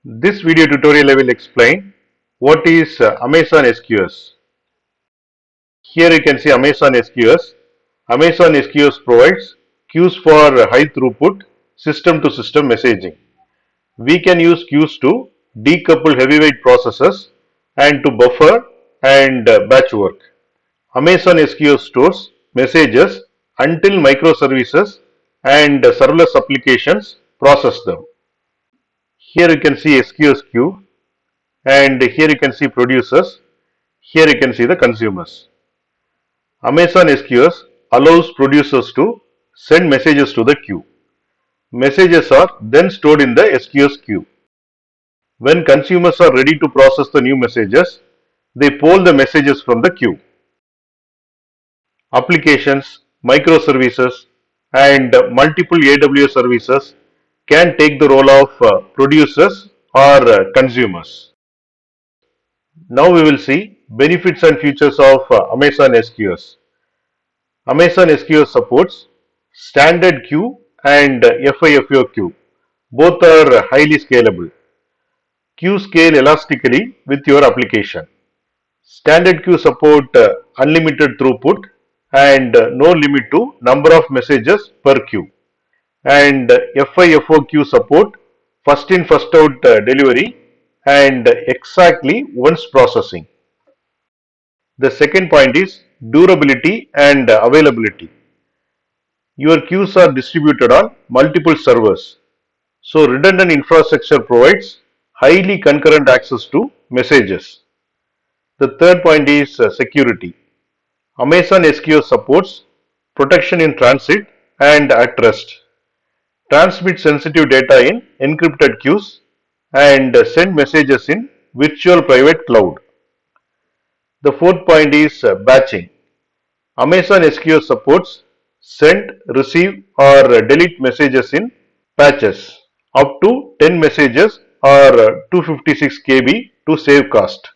This video tutorial I will explain what is Amazon SQS. Here you can see Amazon SQS. Amazon SQS provides queues for high throughput system to system messaging. We can use queues to decouple heavyweight processes and to buffer and batch work. Amazon SQS stores messages until microservices and serverless applications process them. Here you can see SQS queue, and here you can see producers, here you can see the consumers. Amazon SQS allows producers to send messages to the queue. Messages are then stored in the SQS queue. When consumers are ready to process the new messages, they poll the messages from the queue. Applications, microservices, and multiple AWS services can take the role of producers or consumers. Now we will see benefits and features of Amazon SQS. Amazon SQS supports standard queue and FIFO queue. Both are highly scalable. Queue scale elastically with your application. Standard queue support unlimited throughput and no limit to number of messages per queue. And FIFO queue support first in first out delivery and exactly once processing. The second point is durability and availability. Your queues are distributed on multiple servers. So redundant infrastructure provides highly concurrent access to messages. The third point is security. Amazon SQS supports protection in transit and at rest. Transmit sensitive data in encrypted queues and send messages in virtual private cloud. The fourth point is batching. Amazon SQS supports send, receive or delete messages in batches up to 10 messages or 256 KB to save cost.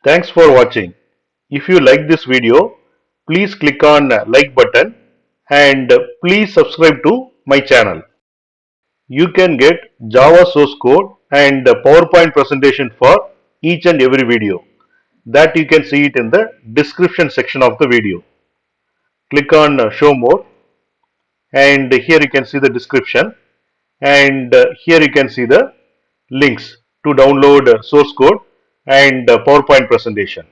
Thanks for watching. If you like this video, please click on like button and please subscribe to my channel. You can get Java source code and PowerPoint presentation for each and every video. That you can see it in the description section of the video. Click on show more, and here you can see the description, and here you can see the links to download source code and PowerPoint presentation.